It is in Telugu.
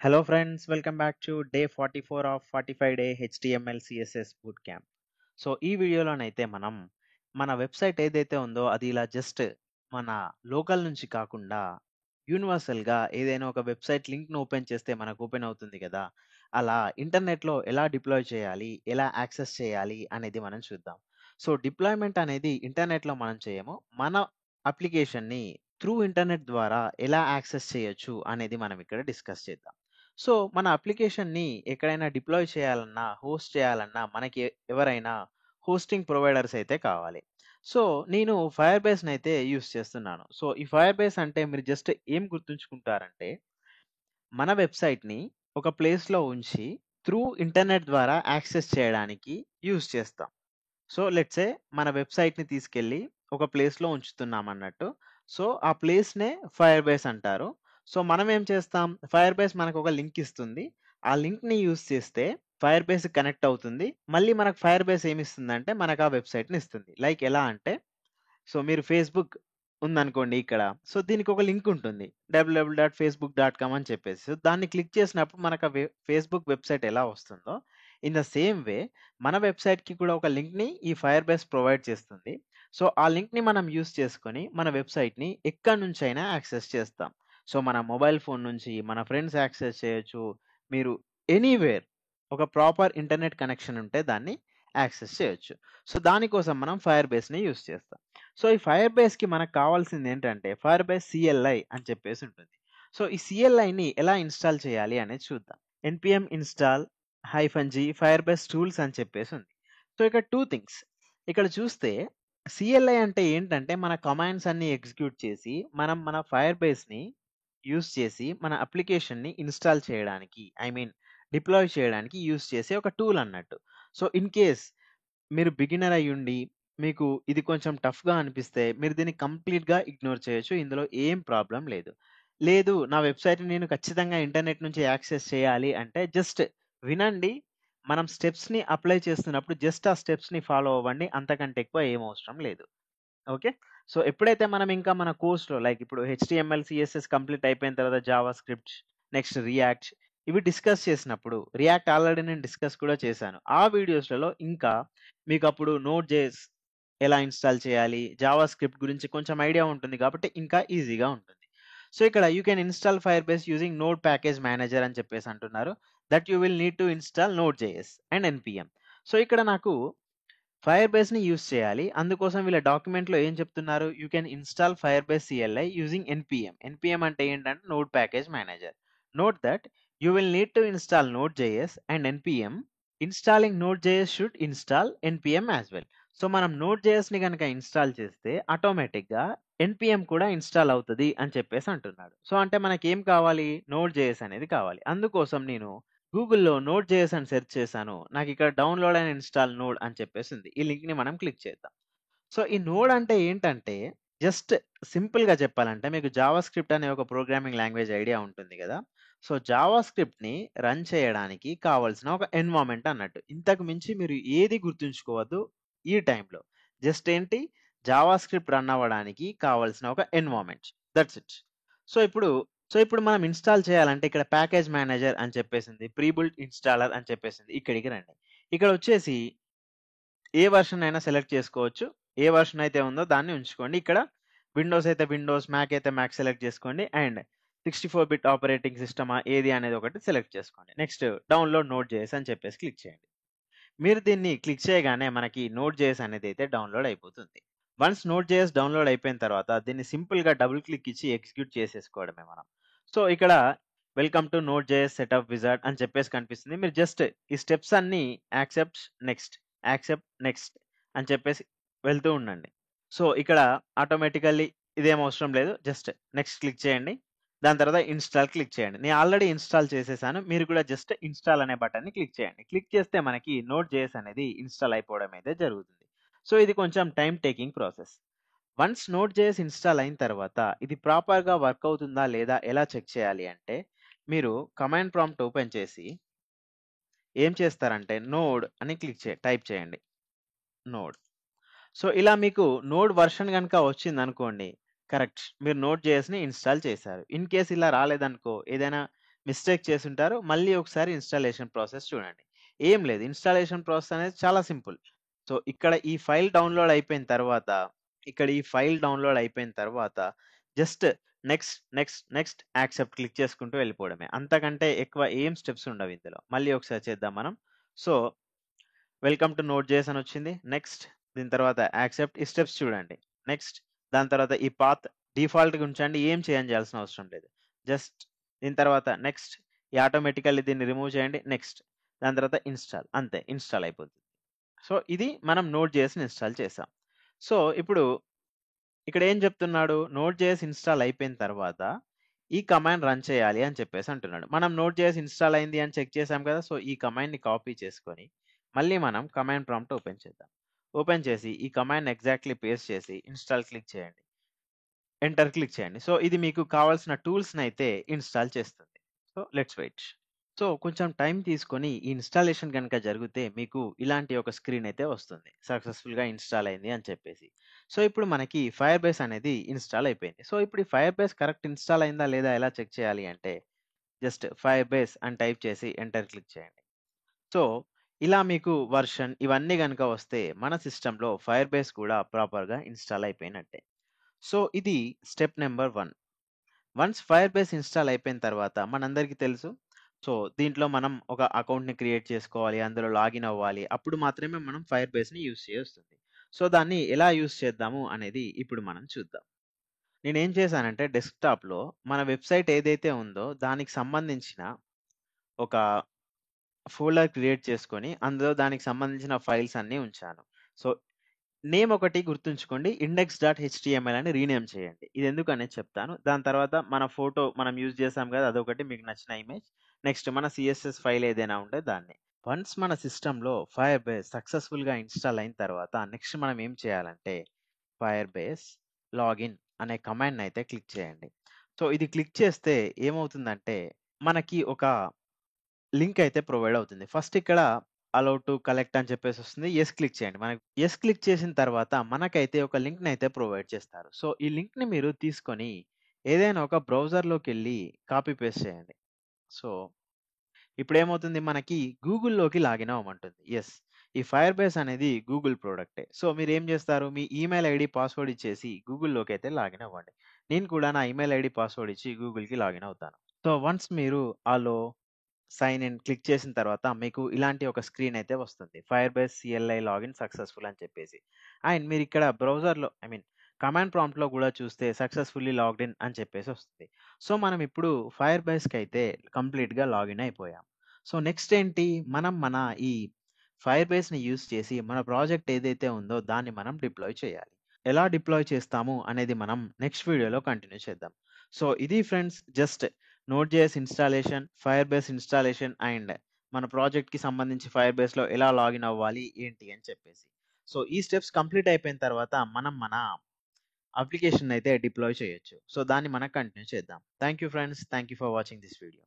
Hello friends, welcome back to day 44 of 45 day HTML CSS boot camp. So ఈ వీడియోలోనైతే మనం మన వెబ్సైట్ ఏదైతే ఉందో అది ఇలా జస్ట్ మన లోకల్ నుంచి కాకుండా యూనివర్సల్‌గా ఏదైనా ఒక వెబ్సైట్ లింక్‌ని ఓపెన్ చేస్తే మనకు ఓపెన్ అవుతుంది కదా! అలా ఇంటర్నెట్‌లో ఎలా డిప్లాయ్ చేయాలి? ఎలా యాక్సెస్ చేయాలి? అనేది మనం చూద్దాం. సో డిప్లాయ్‌మెంట్ అనేది ఇంటర్నెట్‌లో మనం చేయము. మన అప్లికేషన్‌ని త్రూ ఇంటర్నెట్ ద్వారా ఎలా యాక్సెస్ చేయొచ్చు అనేది మనం ఇక్కడ డిస్కస్ చేద్దాం. సో, మన అప్లికేషన్‌ని ఎక్కడైనా డిప్లాయ్ చేయాలన్నా, హోస్ట్ చేయాలన్నా మనకి ఎవరైనా హోస్టింగ్ ప్రొవైడర్స్ అయితే కావాలి. సో, నేను ఫైర్‌బేస్‌నైతే యూజ్ చేస్తున్నాను. సో, ఈ ఫైర్‌బేస్ అంటే మీరు జస్ట్ ఏం గుర్తుంచుకుంటారంటే, మన వెబ్‌సైట్‌ని ఒక ప్లేస్‌లో ఉంచి త్రూ ఇంటర్నెట్ ద్వారా యాక్సెస్ చేయడానికి యూజ్ చేస్తాం. సో, లెట్స్ సే మన వెబ్‌సైట్‌ని తీసుకెళ్ళి ఒక ప్లేస్‌లో ఉంచుతున్నామన్నట్టు. సో, ఆ ప్లేస్‌నే ఫైర్‌బేస్ అంటారు. సో, మనం ఏం చేస్తాం? ఫైర్‌బేస్ మనకొక లింక్ ఇస్తుంది. ఆ లింక్‌ని యూజ్ చేస్తే ఫైర్‌బేస్‌కి కనెక్ట్ అవుతుంది. మళ్ళీ మనకు ఫైర్‌బేస్ ఏమిస్తుందంటే మనకు ఆ వెబ్‌సైట్‌ని ఇస్తుంది. లైక్ ఎలా అంటే సో, మీరు ఫేస్‌బుక్ ఉందనుకోండి ఇక్కడ. సో, దీనికొక లింక్ ఉంటుంది. www.facebook.com అని చెప్పేసి. సో, దాన్ని క్లిక్ చేసినప్పుడు మనకు ఆ ఫేస్‌బుక్ వెబ్‌సైట్ ఎలా వస్తుందో, ఇన్ ద సేమ్ వే మన వెబ్‌సైట్‌కి కూడా ఒక లింక్‌ని ఈ ఫైర్‌బేస్ ప్రొవైడ్ చేస్తుంది. సో, ఆ లింక్‌ని మనం యూజ్ చేసుకొని మన వెబ్‌సైట్‌ని ఎక్కడి నుంచైనా యాక్సెస్ చేస్తాం. సో, మన మొబైల్ ఫోన్ నుంచి మన ఫ్రెండ్స్ యాక్సెస్ చేయొచ్చు. మీరు ఎనీవేర్ ఒక ప్రాపర్ ఇంటర్నెట్ కనెక్షన్ ఉంటే దాన్ని యాక్సెస్ చేయొచ్చు. సో, దానికోసం మనం ఫైర్‌బేస్‌ని యూజ్ చేస్తాం. సో, ఈ ఫైర్‌బేస్‌కి మనకు కావాల్సిందేంటంటే, ఫైర్‌బేస్ CLI అని చెప్పేసి ఉంటుంది. సో, ఈ CLIని ఎలా ఇన్‌స్టాల్ చేయాలి అనేది చూద్దాం. npm install -g ఫైర్‌బేస్ టూల్స్ అని చెప్పేసుంది. సో, ఇక్కడ 2 థింగ్స్. ఇక్కడ చూస్తే CLI అంటే ఏంటంటే, మన కమాండ్స్ అన్నీ ఎగ్జిక్యూట్ చేసి, మనం మన ఫైర్‌బేస్‌ని యూజ్ చేసి, మన అప్లికేషన్‌ని ఇన్‌స్టాల్ చేయడానికి, డిప్లాయ్ చేయడానికి యూజ్ చేసే ఒక టూల్ అన్నట్టు. సో, ఇన్ కేస్ మీరు బిగినర్ అయ్యుండి, మీకు ఇది కొంచెం టఫ్‌గా అనిపిస్తే, మీరు దీన్ని కంప్లీట్‌గా ఇగ్నోర్ చేయొచ్చు. ఇందులో ఏం ప్రాబ్లమ్ లేదు. లేదు నా వెబ్‌సైట్‌ని నేను ఖచ్చితంగా ఇంటర్నెట్ నుంచి యాక్సెస్ చేయాలి అంటే జస్ట్ వినండి. మనం స్టెప్స్‌ని అప్లై చేస్తున్నప్పుడు జస్ట్ ఆ స్టెప్స్‌ని ఫాలో అవ్వండి. అంతకంటే ఎక్కువ ఏం అవసరం లేదు. ఓకే. సో, ఎప్పుడైతే మనం ఇంకా మన కోర్స్‌లో లైక్ ఇప్పుడు హెచ్‌టీఎంఎల్, సీఎస్ఎస్ కంప్లీట్ అయిపోయిన తర్వాత జావా స్క్రిప్ట్, నెక్స్ట్ రియాక్ట్ ఇవి డిస్కస్ చేసినప్పుడు రియాక్ట్ ఆల్రెడీ నేను డిస్కస్ కూడా చేశాను. ఆ వీడియోస్‌లలో ఇంకా మీకప్పుడు నోడ్ జేఎస్ ఎలా ఇన్‌స్టాల్ చేయాలి, జావా స్క్రిప్ట్ గురించి కొంచెం ఐడియా ఉంటుంది కాబట్టి ఇంకా ఈజీగా ఉంటుంది. సో, ఇక్కడ you can install Firebase using Node package manager అని చెప్పేసి అంటున్నారు. That you will need to install Node JS and npm. So, ఇక్కడ నాకు ఫైర్‌బేస్‌ని యూజ్ చేయాలి. అందుకోసం వీళ్ళ డాక్యుమెంట్‌లో ఏం చెప్తున్నారు? You can install Firebase CLI using npm. Npm అంటే ఏంటంటే Node package manager. Note that you will need to install Node JS and npm. Installing Node JS should install npm as well. So, మనం నోడ్.jsని గనక ఇన్‌స్టాల్ చేస్తే ఆటోమేటిక్‌గా ఎన్‌పీఎం కూడా ఇన్‌స్టాల్ అవుతది అని చెప్పేసి అంటున్నాడు. సో, అంటే మనకేం కావాలి? నోడ్.js అనేది కావాలి. అందుకోసం నేను గూగుల్‌లో నోడ్.js అని సెర్చ్ చేశాను. నాకిక్కడ డౌన్‌లోడ్ అండ్ ఇన్‌స్టాల్ నోడ్ అని చెప్పేసింది. ఈ లింక్‌ని మనం క్లిక్ చేద్దాం. సో, ఈ నోడ్ అంటే ఏంటంటే, జస్ట్ సింపుల్‌గా చెప్పాలంటే మీకు జావా స్క్రిప్ట్ అనే ఒక ప్రోగ్రామింగ్ లాంగ్వేజ్ ఐడియా ఉంటుంది గదా! సో, జావా స్క్రిప్ట్‌ని రన్ చేయడానికి కావాల్సిన ఒక ఎన్విరాన్మెంట్ అన్నట్టు. ఇంతకు మించి మీరు ఏది గుర్తుంచుకోవద్దు ఈ టైంలో. జస్ట్ ఏంటి జావా స్క్రిప్ట్ రన్ అవ్వడానికి కావాల్సిన ఒక ఎన్విరాన్మెంట్. That's it. సో, ఇప్పుడు ఇప్పుడు మనం ఇన్‌స్టాల్ చేయాలంటే ఇక్కడ ప్యాకేజ్ మేనేజర్ అని చెప్పేసింది. ప్రీ బిల్ట్ ఇన్‌స్టాలర్ అని చెప్పేసింది. ఇక్కడికి రండి. ఇక్కడొచ్చేసి ఏ వెర్షన్ అయినా సెలెక్ట్ చేసుకోవచ్చు. ఏ వెర్షన్ అయితే ఉందో దాన్ని ఉంచుకోండి. ఇక్కడ విండోస్ అయితే విండోస్, మ్యాక్ అయితే మ్యాక్ సెలెక్ట్ చేసుకోండి. అండ్ 64 బిట్ ఆపరేటింగ్ సిస్టమా ఏది అనేది ఒకటి సెలెక్ట్ చేసుకోండి. నెక్స్ట్ డౌన్‌లోడ్ నోడ్.js అని చెప్పేసి క్లిక్ చేయండి. మీరు దీన్ని క్లిక్ చేయగానే మనకి నోడ్.js అనేదైతే డౌన్‌లోడ్ అయిపోతుంది. వన్స్ నోడ్.js డౌన్‌లోడ్ అయిపోయిన తర్వాత దీన్ని సింపుల్‌గా డబుల్ క్లిక్ ఇచ్చి ఎగ్జిక్యూట్ చేసేసుకోవడమే మనం. సో, ఇక్కడ వెల్కమ్ టు నోడ్.js సెటప్ విజార్డ్ అని చెప్పేసి కనిపిస్తుంది. మీరు జస్ట్ ఈ స్టెప్స్ అన్నీ యాక్సెప్ట్, నెక్స్ట్, యాక్సెప్ట్, నెక్స్ట్ అని చెప్పేసి వెళ్తూ ఉండండి. సో, ఇక్కడ ఆటోమేటికల్లీ ఇదేం అవసరం లేదు. జస్ట్ నెక్స్ట్ క్లిక్ చేయండి. దాని తర్వాత ఇన్‌స్టాల్ క్లిక్ చేయండి. నేను ఆల్రెడీ ఇన్‌స్టాల్ చేసేసాను. మీరు కూడా జస్ట్ ఇన్‌స్టాల్ అనే బటన్‌ని క్లిక్ చేయండి. క్లిక్ చేస్తే మనకి నోడ్.js అనేది ఇన్‌స్టాల్ అయిపోవడం అయితే జరుగుతుంది. సో, ఇది కొంచెం time taking process. Once నోడ్.js install అయిన తర్వాత ఇది ప్రాపర్‌గా వర్క్ అవుతుందా లేదా ఎలా చెక్ చేయాలి అంటే, మీరు కమాండ్ ప్రాంప్ట్ ఓపెన్ చేసి ఏం చేస్తారంటే నోడ్ అని టైప్ చేయండి. నోడ్. సో, ఇలా మీకు నోడ్ వెర్షన్ గనుక వచ్చిందనుకోండి. కరెక్ట్. మీరు నోడ్.jsని ఇన్‌స్టాల్ చేశారు. ఇన్ కేస్ ఇలా రాలేదనుకో ఏదైనా మిస్టేక్ చేసుంటారు. మళ్ళీ ఒకసారి ఇన్‌స్టాలేషన్ ప్రాసెస్ చూడండి. ఏం లేదు. ఇన్‌స్టాలేషన్ ప్రాసెస్ అనేది చాలా సింపుల్. సో, ఇక్కడ ఈ ఫైల్ డౌన్‌లోడ్ అయిపోయిన తర్వాత, just next, next, next, accept click చేసుకుంటూ వెళ్ళిపోవడమే. అంతకంటే ఎక్కువ ఏం స్టెప్స్ ఉండవు ఇందులో. మళ్ళీ ఒకసారి చేద్దాం మనం. సో, వెల్కమ్ టు నోడ్.జేఎస్ అనొచ్చింది. నెక్స్ట్ దీని తర్వాత యాక్సెప్ట్ ఈ స్టెప్స్ చూడండి. నెక్స్ట్ దాని తర్వాత ఈ పాత్ డిఫాల్ట్‌గా ఉంచండి. ఏం చేయాల్సిన అవసరం లేదు. జస్ట్ దీని తర్వాత నెక్స్ట్ ఈ ఆటోమేటికల్లీ దీన్ని రిమూవ్ చేయండి. నెక్స్ట్ దాని తర్వాత ఇన్‌స్టాల్ అంతే ఇన్‌స్టాల్ అయిపోతుంది. సో, ఇది మనం నోడ్.జేఎస్‌ని ఇన్‌స్టాల్ చేసాం. సో, ఇప్పుడు ఇక్కడ ఏం చెప్తున్నాడు? నోడ్.జేఎస్ ఇన్‌స్టాల్ అయిపోయిన తర్వాత ఈ కమాండ్ రన్ చేయాలి అని చెప్పేసి అంటున్నాడు. మనం నోడ్.జేఎస్ ఇన్‌స్టాల్ అయింది అని చెక్ చేసాం కదా! సో, ఈ కమాండ్‌ని కాపీ చేసుకొని మళ్ళీ మనం కమాండ్ ప్రాంప్ట్ ఓపెన్ చేద్దాం. ఓపెన్ చేసి ఈ కమాండ్‌ని ఎగ్జాక్ట్‌లీ పేస్ట్ చేసి ఇన్‌స్టాల్ క్లిక్ చేయండి. ఎంటర్ క్లిక్ చేయండి. సో, ఇది మీకు కావాల్సిన టూల్స్‌నైతే ఇన్‌స్టాల్ చేస్తుంది. So, let's wait. సో, కొంచెం టైం తీసుకొని ఈ ఇన్‌స్టాలేషన్ గనుక జరిగితే మీకు ఇలాంటి ఒక స్క్రీన్ అయితే వస్తుంది. సక్సెస్‌ఫుల్‌గా ఇన్‌స్టాల్ అయింది అని చెప్పేసి. సో, ఇప్పుడు మనకి ఫైర్ బేస్ అనేది ఇన్‌స్టాల్ అయిపోయింది. సో, ఇప్పుడు ఈ ఫైర్ బేస్ కరెక్ట్ ఇన్‌స్టాల్ అయిందా లేదా ఎలా చెక్ చేయాలి అంటే జస్ట్ ఫైర్ బేస్ అని టైప్ చేసి ఎంటర్ క్లిక్ చేయండి. సో, ఇలా మీకు వర్షన్ ఇవన్నీ గనుక వస్తే మన సిస్టమ్‌లో ఫైర్ బేస్ కూడా ప్రాపర్‌గా ఇన్‌స్టాల్ అయిపోయినట్టే. సో, ఇది step number 1. Once fire base install అయిపోయిన తర్వాత మనందరికీ తెలుసు. సో, దీంట్లో మనం ఒక అకౌంట్‌ని క్రియేట్ చేసుకోవాలి. అందులో లాగిన్ అవ్వాలి. అప్పుడు మాత్రమే మనం ఫైర్ బేస్‌ని యూజ్ చేయొస్తుంది. సో, దాన్ని ఎలా యూజ్ చేద్దాము అనేది ఇప్పుడు మనం చూద్దాం. నేనేం చేశానంటే డెస్క్‌టాప్‌లో మన వెబ్‌సైట్ ఏదైతే ఉందో దానికి సంబంధించిన ఒక ఫోల్డర్ క్రియేట్ చేసుకొని అందులో దానికి సంబంధించిన ఫైల్స్ అన్నీ ఉంచాను. సో, నేమ్ ఒకటి గుర్తుంచుకోండి. index.html అని రీనేమ్ చేయండి. ఇది ఎందుకనేది చెప్తాను. దాని తర్వాత మన ఫోటో మనం యూజ్ చేసాం కదా! అదొకటి మీకు నచ్చిన ఇమేజ్. నెక్స్ట్ మన సీఎస్ఎస్ ఫైల్ ఏదైనా ఉంటే దాన్ని. వన్స్ మన సిస్టమ్‌లో ఫైర్ బేస్ సక్సెస్‌ఫుల్‌గా ఇన్‌స్టాల్ అయిన తర్వాత నెక్స్ట్ మనం ఏం చేయాలంటే ఫైర్ బేస్ లాగిన్ అనే కమాండ్‌నయితే క్లిక్ చేయండి. సో, ఇది క్లిక్ చేస్తే ఏమవుతుందంటే మనకి ఒక లింక్ అయితే ప్రొవైడ్ అవుతుంది. ఫస్ట్ ఇక్కడ అలౌ టు కలెక్ట్ అని చెప్పేసొస్తుంది. యెస్ క్లిక్ చేయండి. మనకి యెస్ క్లిక్ చేసిన తర్వాత మనకైతే ఒక లింక్‌నయితే ప్రొవైడ్ చేస్తారు. సో, ఈ లింక్‌ని మీరు తీసుకొని ఏదైనా ఒక బ్రౌజర్‌లోకెళ్ళి కాపీ పేస్ట్ చేయండి. సో, ఇప్పుడేమవుతుంది మనకి గూగుల్‌లోకి లాగిన్ అవ్వమంటుంది. యెస్. ఈ ఫైర్ బేస్ అనేది గూగుల్ ప్రొడక్టే. సో, మీరేం చేస్తారు? మీ ఈమెయిల్ ఐడీ, పాస్వర్డ్ ఇచ్చేసి గూగుల్‌లోకైతే లాగిన్ అవ్వండి. నేను కూడా నా ఈమెయిల్ ఐడీ, పాస్వర్డ్ ఇచ్చి గూగుల్‌కి లాగిన్ అవుతాను. సో, వన్స్ మీరు ఆలో సైన్ ఇన్ క్లిక్ చేసిన తర్వాత మీకు ఇలాంటి ఒక స్క్రీన్ అయితే వస్తుంది. ఫైర్ బేస్ సీఎల్ఐ లాగిన్ సక్సెస్‌ఫుల్ అని చెప్పేసి. అండ్ మీరిక్కడ బ్రౌజర్‌లో కమాండ్ ప్రాంప్ట్‌లో కూడా చూస్తే సక్సెస్‌ఫుల్లీ లాగ్డ్ ఇన్ అని చెప్పేసి వస్తుంది. సో, మనం ఇప్పుడు ఫైర్ బేస్‌కైతే కంప్లీట్‌గా లాగిన్ అయిపోయాం. సో, నెక్స్ట్ ఏంటి? మనం మన ఈ ఫైర్ బేస్‌ని యూజ్ చేసి మన ప్రాజెక్ట్ ఏదైతే ఉందో దాన్ని మనం డిప్లాయ్ చేయాలి. ఎలా డిప్లాయ్ చేస్తాము అనేది మనం నెక్స్ట్ వీడియోలో కంటిన్యూ చేద్దాం. సో, ఇది friends just Node JS installation, Firebase installation and మన ప్రాజెక్ట్‌కి సంబంధించి ఫైర్ బేస్‌లో ఎలా లాగిన్ అవ్వాలి, ఏంటి అని చెప్పేసి. సో, ఈ స్టెప్స్ కంప్లీట్ అయిపోయిన తర్వాత మనం మన అప్లికేషన్‌నయితే డిప్లాయ్ చేయొచ్చు. సో, దాన్ని మనం కంటిన్యూ చేద్దాం. Thank you friends. Thank you for watching this video.